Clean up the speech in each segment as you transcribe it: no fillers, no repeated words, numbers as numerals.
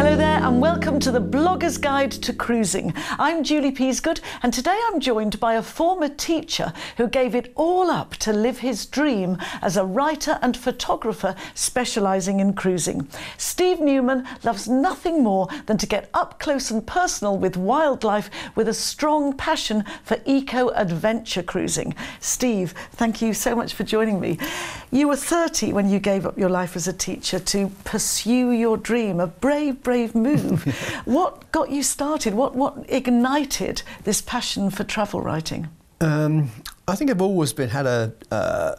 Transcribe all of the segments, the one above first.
Hello there and welcome to the Blogger's Guide to Cruising. I'm Julie Peasgood and today I'm joined by a former teacher who gave it all up to live his dream as a writer and photographer specialising in cruising. Steve Newman loves nothing more than to get up close and personal with wildlife with a strong passion for eco-adventure cruising. Steve, thank you so much for joining me. You were 30 when you gave up your life as a teacher to pursue your dream, a brave move. What got you started? What ignited this passion for travel writing? I think I've always had a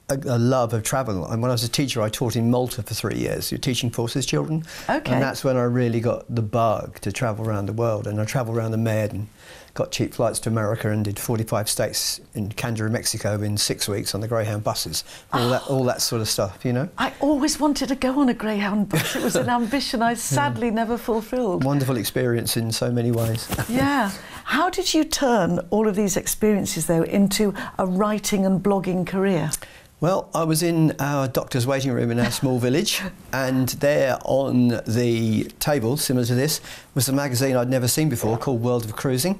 love of travel. And when I was a teacher, I taught in Malta for 3 years. You're teaching forces children. Okay. And that's when I really got the bug to travel around the world. And I travelled around the Med and got cheap flights to America and did 45 states in Canada, Mexico in 6 weeks on the Greyhound buses. All that sort of stuff, you know. I always wanted to go on a Greyhound bus. It was an ambition I sadly never fulfilled. Wonderful experience in so many ways. Yeah. How did you turn all of these experiences, though, into a writing and blogging career? Well, I was in our doctor's waiting room in our small village, and there on the table, similar to this, was a magazine I'd never seen before called World of Cruising.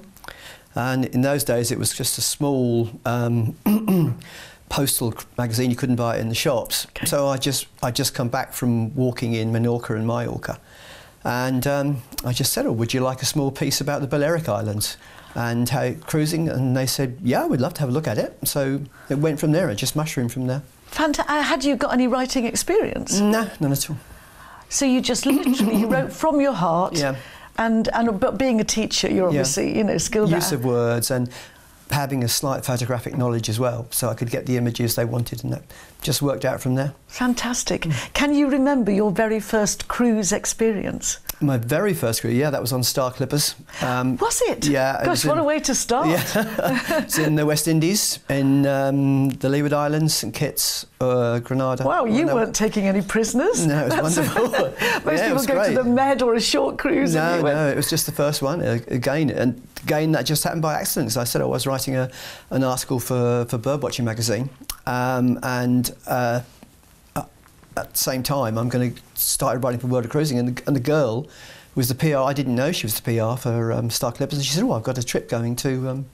And in those days, it was just a small postal magazine. You couldn't buy it in the shops. Okay. So I'd just come back from walking in Menorca and Majorca, and I just said, "Oh, would you like a small piece about the Balearic Islands and how cruising?" And they said, "Yeah, we'd love to have a look at it." So it went from there. It just mushroomed from there. Had you got any writing experience? No, none at all. So you just literally you wrote from your heart. Yeah. But being a teacher, you're obviously, you know, skilled at use of words and having a slight photographic knowledge as well, so I could get the images they wanted, and that just worked out from there. Fantastic. Can you remember your very first cruise experience? My very first cruise, yeah, that was on Star Clippers. Was it? Yeah. Gosh, what a way to start. Yeah. It's in the West Indies, in the Leeward Islands, St Kitts, Grenada. Wow, you weren't taking any prisoners. No, it was wonderful. Most people go to the Med or a short cruise. No, it was just the first one. Again, that just happened by accident. As I said, I was writing an article for Birdwatching magazine, and at the same time, I'm going to start writing for World of Cruising, and the girl was the PR. I didn't know she was the PR for Star Clippers, and she said, "Oh, I've got a trip going to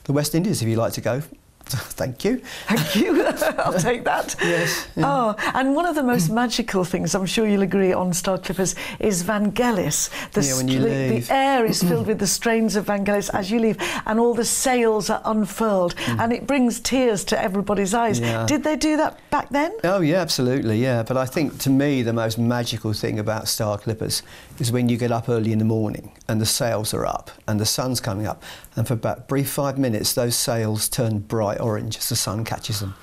the West Indies if you'd like to go." Thank you. Thank you. I'll take that. Yes. Yeah. Oh, and one of the most magical things, I'm sure you'll agree, on Star Clippers is Vangelis. When you leave. The air is filled with the strains of Vangelis as you leave, and all the sails are unfurled, and it brings tears to everybody's eyes. Yeah. Did they do that back then? Oh, yeah, absolutely, yeah. But I think, to me, the most magical thing about Star Clippers is when you get up early in the morning and the sails are up and the sun's coming up, and for about a brief 5 minutes, those sails turn bright orange as the sun catches them,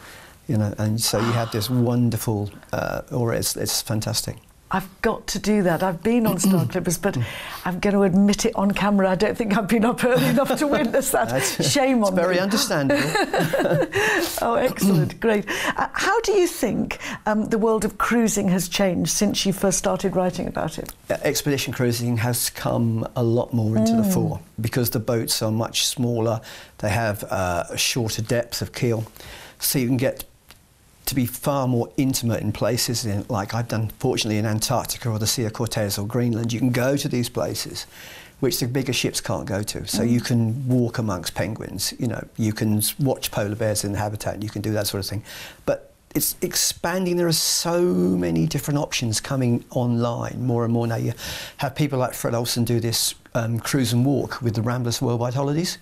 you know, and so you have this wonderful aura. It's fantastic. I've got to do that. I've been on Star Clippers, but I'm going to admit it on camera. I don't think I've been up early enough to witness that. Shame on me. It's very understandable. Oh, excellent. Great. How do you think the world of cruising has changed since you first started writing about it? Expedition cruising has come a lot more into the fore because the boats are much smaller. They have a shorter depth of keel, so you can get to be far more intimate in places, like I've done, fortunately, in Antarctica or the Sea of Cortez or Greenland. You can go to these places which the bigger ships can't go to. So you can walk amongst penguins, you know, you can watch polar bears in the habitat, you can do that sort of thing. But it's expanding. There are so many different options coming online more and more now. You have people like Fred Olsen do this cruise and walk with the Ramblers Worldwide Holidays.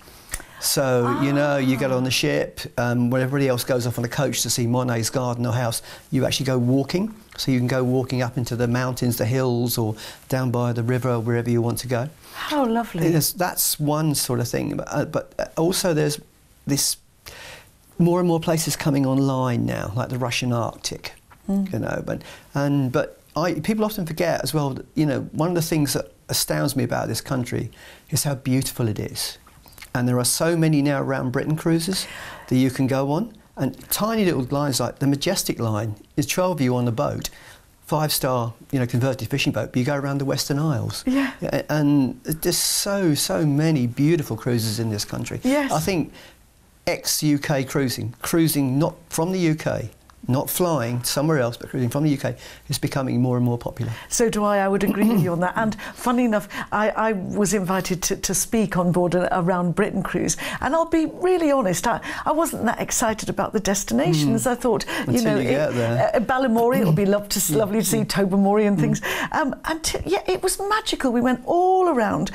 So, you know, you get on the ship, when everybody else goes off on a coach to see Monet's garden or house, you actually go walking. So you can go walking up into the mountains, the hills, or down by the river, wherever you want to go. How lovely. That's one sort of thing. But also there's this more and more places coming online now, like the Russian Arctic, you know. But people often forget as well that, you know, one of the things that astounds me about this country is how beautiful it is. And there are so many now around Britain cruises that you can go on. And tiny little lines like the Majestic line is 12 of you on a boat, 5-star, you know, converted fishing boat, but you go around the Western Isles. Yeah. And there's so many beautiful cruises in this country. Yes. I think ex-UK cruising not from the UK, not flying somewhere else, but cruising from the UK, is becoming more and more popular. So do I would agree with you on that. And funny enough, I was invited to speak on board a Round Britain cruise, and I'll be really honest, I wasn't that excited about the destinations. I thought, Until you get there. Ballymorey, it would be lovely to see Tobermory and things. Yeah, it was magical. We went all around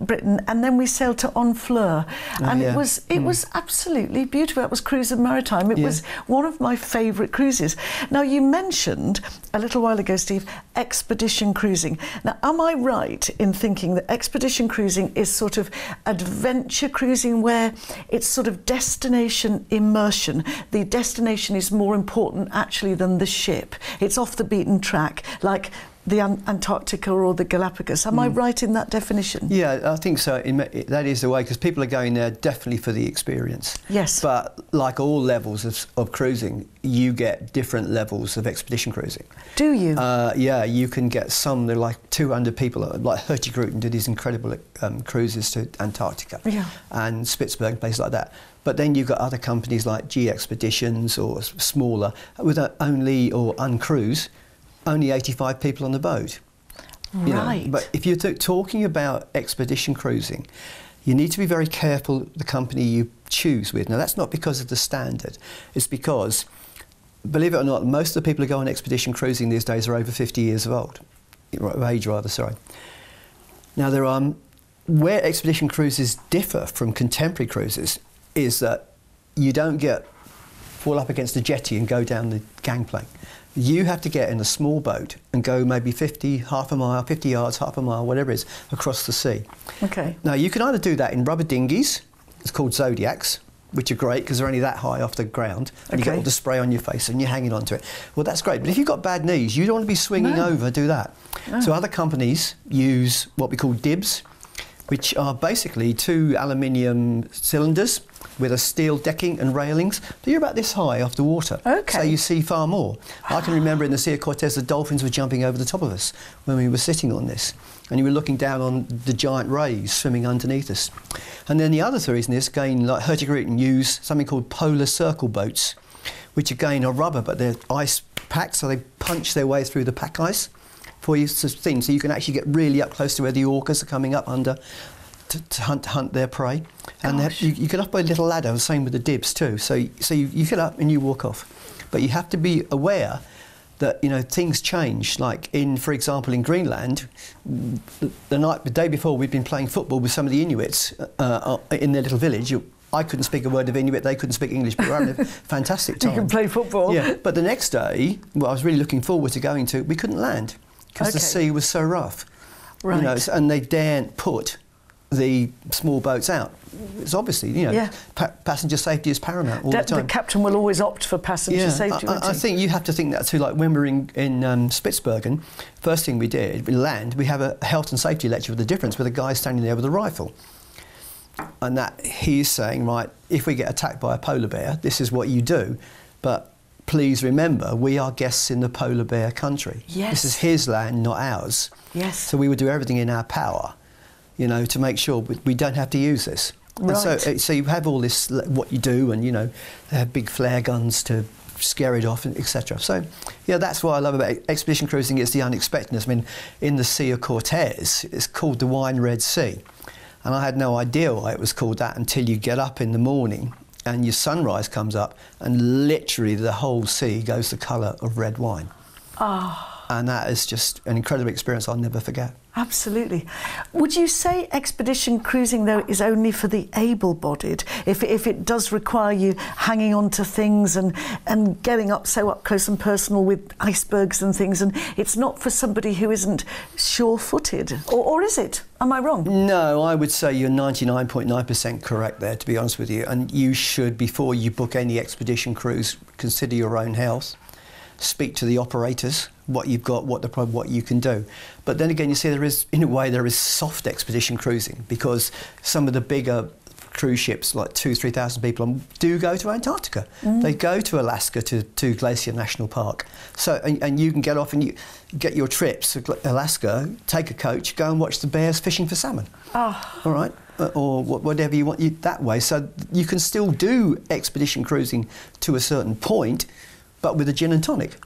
Britain, and then we sailed to Honfleur, and it was absolutely beautiful. That was Cruise and Maritime. It was one of my favourite cruises. Now, you mentioned a little while ago, Steve, expedition cruising. Now, am I right in thinking that expedition cruising is sort of adventure cruising, where it's sort of destination immersion? The destination is more important actually than the ship. It's off the beaten track, like the Antarctica or the Galapagos. Am I right in that definition? Yeah, I think so. That is the way, because people are going there definitely for the experience. Yes. But like all levels of cruising, you get different levels of expedition cruising. Do you? Yeah, you can get some, they're like 200 people, like Hurtigruten did these incredible cruises to Antarctica and Spitsbergen, places like that. But then you've got other companies like G Expeditions or smaller, with only, or uncruise, only 85 people on the boat. Right. But if you're talking about expedition cruising, you need to be very careful the company you choose with. Now, that's not because of the standard. It's because, believe it or not, most of the people who go on expedition cruising these days are over 50 years of age rather, sorry. Now, where expedition cruises differ from contemporary cruises is that you don't fall up against a jetty and go down the gangplank. You have to get in a small boat and go maybe 50 yards, half a mile, whatever it is, across the sea. Okay. Now, you can either do that in rubber dinghies, it's called Zodiacs, which are great because they're only that high off the ground, and you get all the spray on your face and you're hanging onto it. Well, that's great, but if you've got bad knees, you don't want to be swinging over, do that. No. So other companies use what we call dibs, which are basically 2 aluminium cylinders with a steel decking and railings. You're about this high off the water, so you see far more. I can remember in the Sea of Cortez, the dolphins were jumping over the top of us when we were sitting on this, and you were looking down on the giant rays swimming underneath us. And then the other reason is, again, like Hurtigruten use something called polar circle boats, which again are rubber, but they're ice packed, so they punch their way through the pack ice for you to think, so you can actually get really up close to where the orcas are coming up under to hunt their prey. And you get up by a little ladder, the same with the dibs too. So you get up and you walk off. But you have to be aware that, you know, things change. Like for example, in Greenland, the day before, we'd been playing football with some of the Inuits in their little village. I couldn't speak a word of Inuit, they couldn't speak English, but we were having a fantastic time. You can play football. Yeah, but the next day, what I was really looking forward to going to, we couldn't land because the sea was so rough. Right. You know, and they daren't put the small boats out. It's obviously, you know, passenger safety is paramount all the time. The captain will always opt for passenger safety. I think you have to think that too. Like when we were in Spitsbergen, first thing we did, we land, we have a health and safety lecture with the difference with a guy standing there with a rifle. And that he's saying, right, if we get attacked by a polar bear, this is what you do. But please remember, we are guests in the polar bear country. Yes. This is his land, not ours. Yes. So we would do everything in our power, you know, to make sure we don't have to use this. Right. And so you have all this, what you do, and, you know, they have big flare guns to scare it off, etc. So, yeah, that's what I love about expedition cruising, is the unexpectedness. I mean, in the Sea of Cortez, it's called the Wine Red Sea. And I had no idea why it was called that until you get up in the morning and your sunrise comes up and literally the whole sea goes the colour of red wine. And that is just an incredible experience I'll never forget. Absolutely. Would you say expedition cruising, though, is only for the able-bodied? If it does require you hanging on to things and getting up close and personal with icebergs and things, and it's not for somebody who isn't sure-footed? Or is it? Am I wrong? No, I would say you're 99.9% correct there, to be honest with you. And you should, before you book any expedition cruise, consider your own health. Speak to the operators, what you've got, what you can do. But then again, you see, in a way, there is soft expedition cruising, because some of the bigger cruise ships, like 2,000-3,000 people, do go to Antarctica. They go to Alaska, to Glacier National Park. So, and you can get off and you get your trips to Alaska, take a coach, go and watch the bears fishing for salmon. All right? Or whatever you want that way. So you can still do expedition cruising to a certain point, but with a gin and tonic.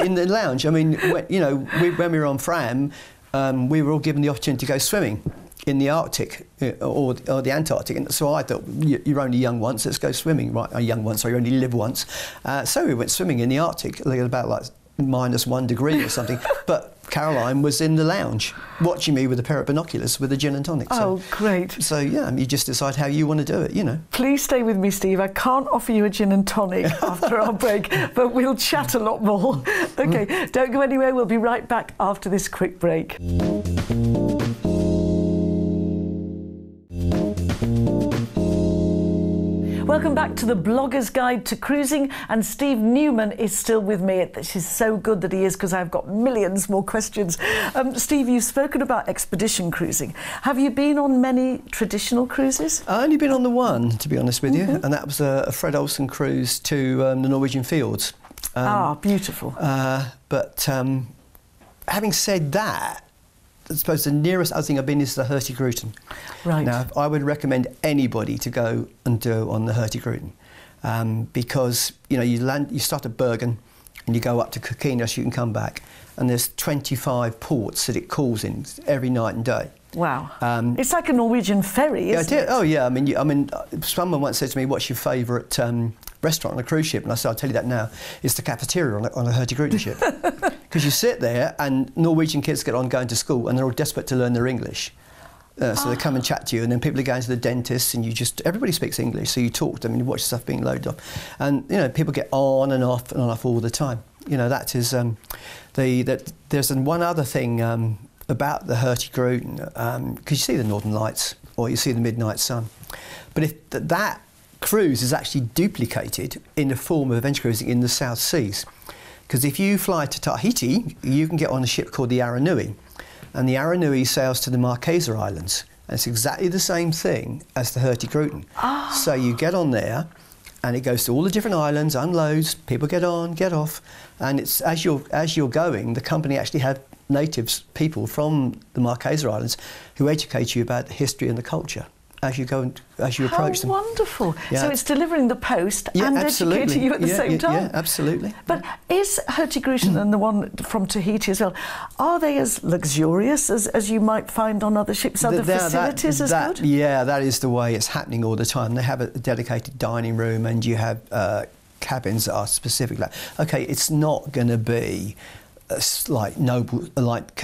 In the lounge. I mean, when we were on Fram, we were all given the opportunity to go swimming in the Arctic or the Antarctic. And so I thought, you're only young once, let's go swimming. Right, young once, so you only live once. So we went swimming in the Arctic at about like -1 degree or something. But Caroline was in the lounge watching me with a pair of binoculars with a gin and tonic. So, oh, great. So, yeah, you just decide how you want to do it, Please stay with me, Steve. I can't offer you a gin and tonic after our break, but we'll chat a lot more. OK, don't go anywhere. We'll be right back after this quick break. Welcome back to the Blogger's Guide to Cruising, and Steve Newman is still with me. This is so good that he is, because I've got millions more questions. Steve, you've spoken about expedition cruising. Have you been on many traditional cruises? I've only been on the one, to be honest with you, and that was a Fred Olsen cruise to the Norwegian fjords. Beautiful. But having said that, I suppose the nearest other thing I've been is the Hurtigruten. Right. Now, I would recommend anybody to go and do on the Hurtigruten, because you start at Bergen and you go up to Kirkenes, you can come back, and there's 25 ports that it calls in every night and day. Wow. It's like a Norwegian ferry, isn't it? Oh yeah. I mean, someone once said to me, "What's your favourite restaurant on a cruise ship?" And I said, "I'll tell you that now. It's the cafeteria on a Hurtigruten ship." Because you sit there and Norwegian kids get on going to school and they're all desperate to learn their English. So they come and chat to you, and then people are going to the dentist, and everybody speaks English, so you talk to them and you watch stuff being loaded up. And, people get on and off all the time. That is, there's one other thing about the Hurtigruten, because you see the Northern Lights or you see the midnight sun. But if that cruise is actually duplicated in the form of adventure cruising in the South Seas. Because if you fly to Tahiti, you can get on a ship called the Aranui, and the Aranui sails to the Marquesa Islands. And it's exactly the same thing as the Hurtigruten. So you get on there, and it goes to all the different islands, unloads, people get on, get off, and it's as you're going, the company actually have people from the Marquesa Islands who educate you about the history and the culture as you approach them. How wonderful. Yeah. So it's delivering the post and educating you at the same time. Yeah, absolutely. But is Hurtigruten and the one from Tahiti as well, are they as luxurious as you might find on other ships? Are the facilities as good? Yeah, that is the way it's happening all the time. They have a dedicated dining room, and you have cabins that are specific. Okay, it's not going to be like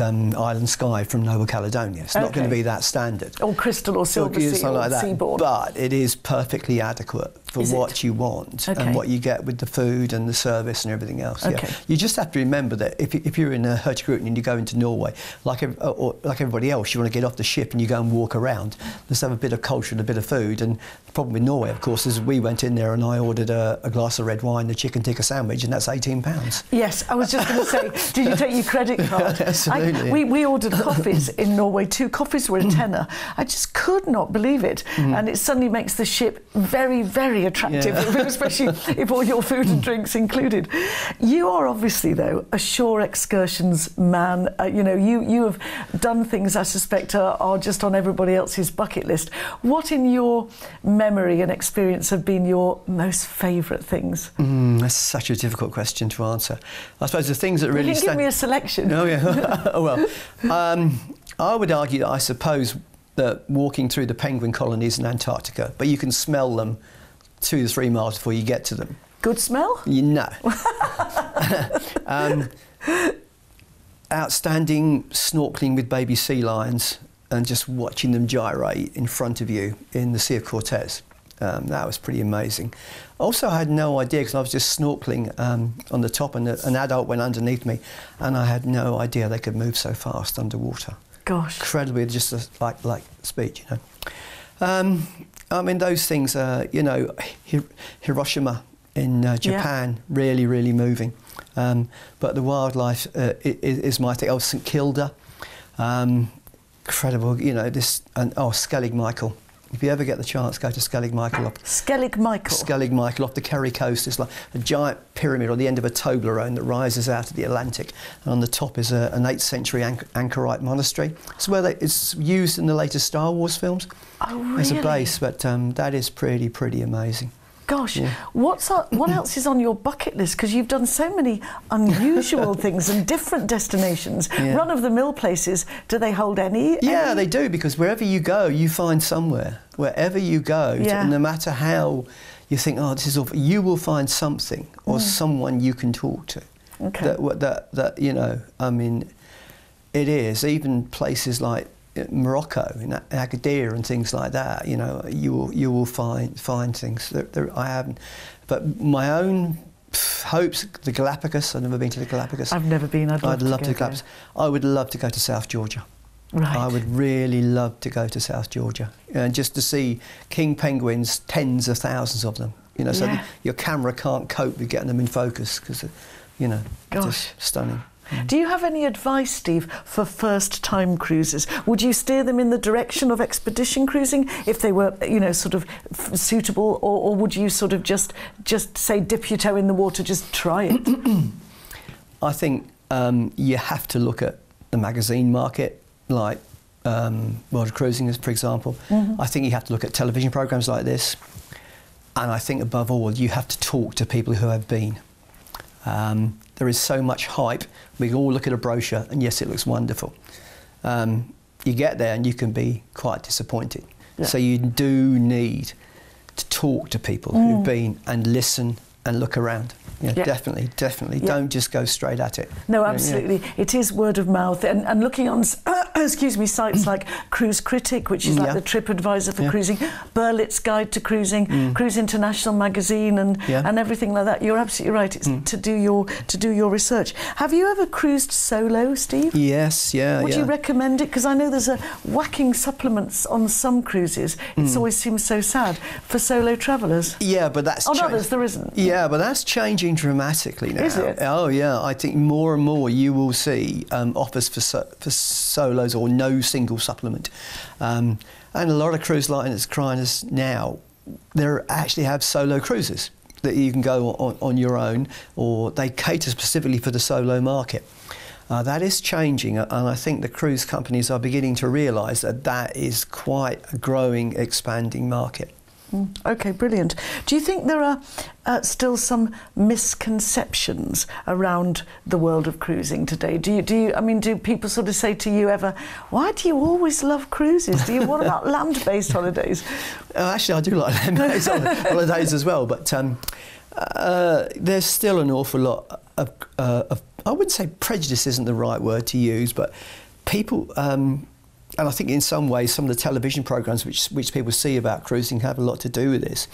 Island Sky from Nova Caledonia. It's not going to be that standard. Or Crystal or Silver Sea or like Seabourn. But it is perfectly adequate for what you want and what you get with the food and the service and everything else. Okay. Yeah. You just have to remember that if you're in a Hurtigruten and you go into Norway, like everybody else, you want to get off the ship and you go and walk around. Let's have a bit of culture and a bit of food. And the problem with Norway, of course, is we went in there and I ordered a glass of red wine, a chicken tikka sandwich, and that's £18. Yes, I was just going to say, did you take your credit card? Absolutely. We ordered coffees in Norway. 2 coffees were a tenner. I just could not believe it. And it suddenly makes the ship very, very attractive, especially if all your food and drinks included. You are obviously, though, a shore excursions man. You have done things I suspect are just on everybody else's bucket list. What in your memory and experience have been your most favourite things? That's such a difficult question to answer. I suppose the things that really you can give me a selection. Oh yeah. Well, I would argue that I suppose that walking through the penguin colonies in Antarctica, but you can smell them 2 to 3 miles before you get to them. Good smell? No. Outstanding snorkeling with baby sea lions and just watching them gyrate in front of you in the Sea of Cortez. That was pretty amazing. Also, I had no idea, because I was just snorkeling on the top, and an adult went underneath me, and I had no idea they could move so fast underwater. Gosh. Incredibly, just like speech, I mean, those things, Hiroshima in Japan, really, really moving. But the wildlife is my thing. Oh, St Kilda, incredible, Skellig Michael. If you ever get the chance, go to Skellig Michael. Skellig Michael? Skellig Michael off the Kerry coast. It's like a giant pyramid on the end of a Toblerone that rises out of the Atlantic. And on the top is an 8th century anchorite monastery. It's where it's used in the latest Star Wars films. Oh, really? As a base, but that is pretty amazing. Gosh, what else is on your bucket list? Because you've done so many unusual things and different destinations, run-of-the-mill places. Do they hold any? Yeah, they do, because wherever you go, you find somewhere. Wherever you go, no matter how you think, oh, this is awful, you will find something or someone you can talk to. Okay. That you know, I mean, it is. Even places like Morocco, in Agadir and things like that, you know, you will find things. I haven't, but my own hopes, the Galapagos. I've never been to the Galapagos. I've never been. I'd love to go Galapagos. I would love to go to South Georgia. Right. I would really love to go to South Georgia, and just to see king penguins, tens of thousands of them. You know, so your camera can't cope with getting them in focus because, you know, just stunning. Do you have any advice, Steve, for first-time cruisers? Would you steer them in the direction of expedition cruising if they were, you know, sort of suitable, or would you sort of just say dip your toe in the water, just try it? I think you have to look at the magazine market, like World of Cruising, for example. I think you have to look at television programs like this, and I think above all you have to talk to people who have been. There is so much hype. We can all look at a brochure and yes, it looks wonderful. You get there and you can be quite disappointed. So you do need to talk to people who've been and listen and look around. Definitely. Don't just go straight at it. No, absolutely. It is word of mouth, and looking on, excuse me, sites like Cruise Critic, which is like the trip advisor for cruising, Burlitt's Guide to Cruising, Cruise International magazine, and everything like that. You're absolutely right. It's to do your research. Have you ever cruised solo, Steve? Yes, Would you recommend it? Because I know there's a whacking supplements on some cruises. It always seems so sad for solo travellers. Yeah, but that's on others there isn't. Yeah, but that's changing dramatically now. Is it? Oh yeah, I think more and more you will see offers for solos or no single supplement, and a lot of cruise liners now they actually have solo cruises that you can go on your own, or they cater specifically for the solo market. That is changing, and I think the cruise companies are beginning to realise that is quite a growing, expanding market. Okay, brilliant. Do you think there are still some misconceptions around the world of cruising today? Do people sort of say to you ever, why do you always love cruises? What about land-based holidays? Actually, I do like land-based holidays as well, but there's still an awful lot of I wouldn't say prejudice isn't the right word to use, but people. And I think in some ways, some of the television programs which people see about cruising have a lot to do with this.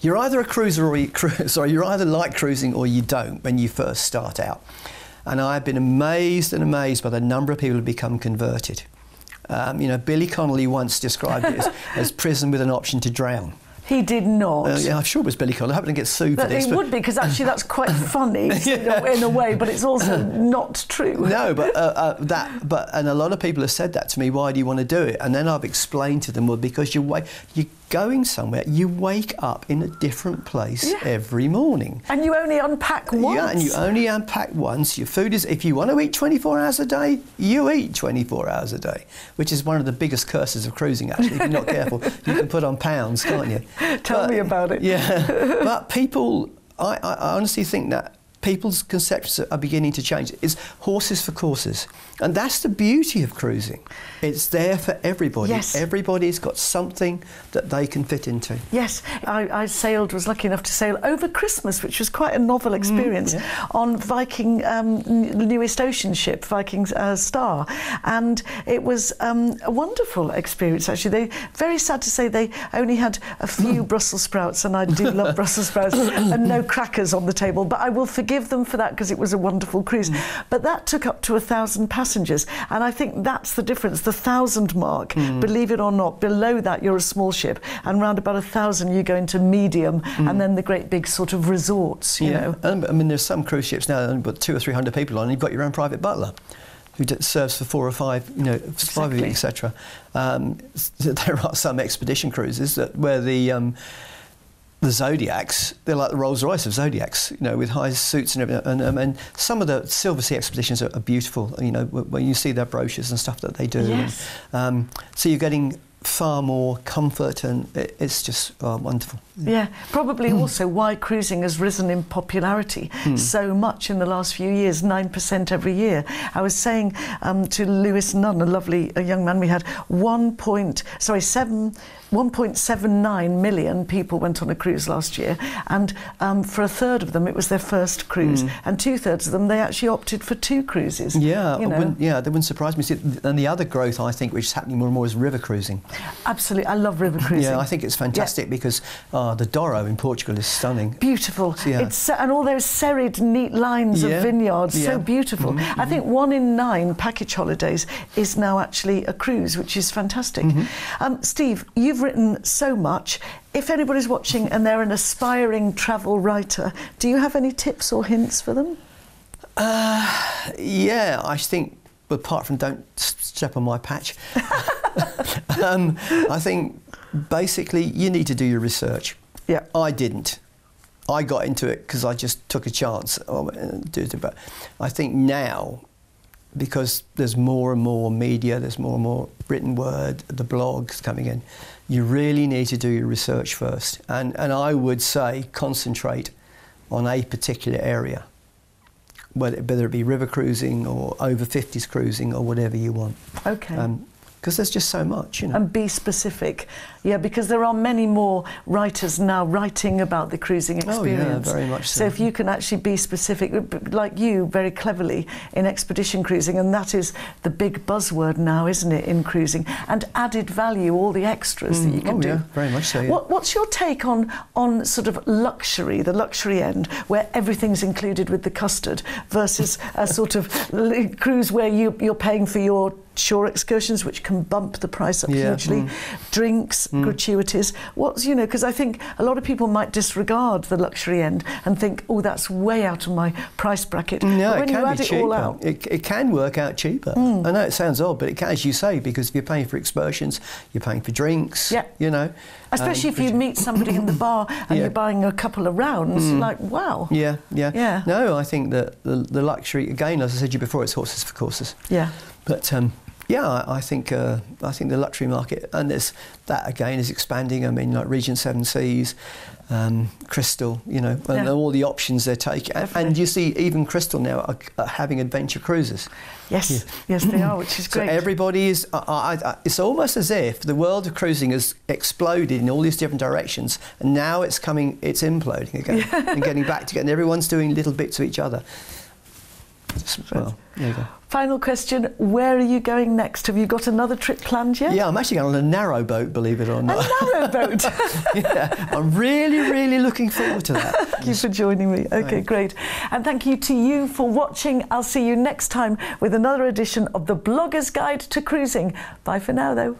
You're either a cruiser or you're either like cruising or you don't when you first start out. And I've been amazed by the number of people who become converted. You know, Billy Connolly once described it as prison with an option to drown. He did not. Yeah, I'm sure it was Billy Connolly. I hope I didn't get sued for this. It would be, because actually that's quite funny in a way, but it's also not true. No, but and a lot of people have said that to me. Why do you want to do it? And then I've explained to them, well, because you're going somewhere. You wake up in a different place every morning, and you only unpack once. Yeah, and you only unpack once. Your food is, if you want to eat 24 hours a day, you eat 24 hours a day, which is one of the biggest curses of cruising. Actually, if you're not careful, you can put on pounds, can't you? Tell me about it. Yeah, but people, I honestly think that people's conceptions are beginning to change. It's horses for courses, and that's the beauty of cruising. It's there for everybody. Yes. Everybody's got something that they can fit into. Yes, I was lucky enough to sail over Christmas, which was quite a novel experience, on Viking, the newest ocean ship, Viking Star, and it was a wonderful experience. Actually, very sad to say they only had a few Brussels sprouts, and I do love Brussels sprouts, and no crackers on the table, but I will forgive them for that because it was a wonderful cruise. But that took up to 1,000 passengers, and I think that's the difference. The 1,000 mark, believe it or not, below that you're a small ship, and round about 1,000 you go into medium, and then the great big sort of resorts, you know. I mean, there's some cruise ships now that have got 200 or 300 people on, and you've got your own private butler who serves for 4 or 5, you know, 5 of you, etc. There are some expedition cruises where the Zodiacs, they're like the Rolls Royce of Zodiacs, you know, with high suits and everything. And some of the Silver Sea expeditions are beautiful, you know, when you see their brochures and stuff that they do. Yes. So you're getting far more comfort, and it's just wonderful. Yeah, probably also why cruising has risen in popularity so much in the last few years, 9% every year. I was saying to Lewis Nunn, a young man we had, 1.79 million people went on a cruise last year, and for a third of them it was their first cruise, and 2/3 of them they actually opted for 2 cruises. Yeah, that wouldn't surprise me. And the other growth I think which is happening more and more is river cruising. Absolutely, I love river cruising. Yeah, I think it's fantastic because the Douro in Portugal is stunning. Beautiful. And all those serried, neat lines of vineyards, so beautiful. I think 1 in 9 package holidays is now actually a cruise, which is fantastic. Steve, you've written so much. If anybody's watching and they're an aspiring travel writer, do you have any tips or hints for them? Yeah, I think, apart from don't step on my patch, I think basically you need to do your research. Yeah. I didn't. I got into it because I just took a chance. But I think now, because there's more and more media, there's more and more written word, the blogs coming in, you really need to do your research first. And I would say concentrate on a particular area, whether it be river cruising or over 50s cruising or whatever you want. Okay. Because there's just so much, you know. And be specific. Yeah, because there are many more writers now writing about the cruising experience. Oh, yeah, very much so. So if you can actually be specific, like you very cleverly in expedition cruising, and that is the big buzzword now, isn't it, in cruising, and added value, all the extras that you can do. Yeah, very much so, yeah. What's your take on sort of luxury, the luxury end, where everything's included with the custard, versus a sort of cruise where you're paying for your shore excursions, which can bump the price up hugely, drinks, gratuities. Because I think a lot of people might disregard the luxury end and think, oh, that's way out of my price bracket. No, but when it can you add be it cheaper. all out, it can work out cheaper. I know it sounds odd, but it can, as you say, because if you're paying for excursions, you're paying for drinks. Yeah. You know. Especially if you meet somebody in the bar and you're buying a couple of rounds, like, wow. Yeah. Yeah. No, I think that the luxury, again, as I said to you before, it's horses for courses. Yeah. But yeah, I think the luxury market, and that again is expanding. I mean, like Regent Seven Seas, Crystal, and all the options they're taking. And you see, even Crystal now are having adventure cruises. Yes, yes, they are, which is great. So everybody is. It's almost as if the world of cruising has exploded in all these different directions, and now it's imploding again and getting back together. And everyone's doing little bits of each other. Well, there you go. Final question, where are you going next? Have you got another trip planned yet? Yeah, I'm actually going on a narrow boat, believe it or not. A narrow boat? Yeah, I'm really, really looking forward to that. Thank you for joining me. Okay, Thanks. great. And thank you to you for watching. I'll see you next time with another edition of the Blogger's Guide to Cruising. Bye for now, though.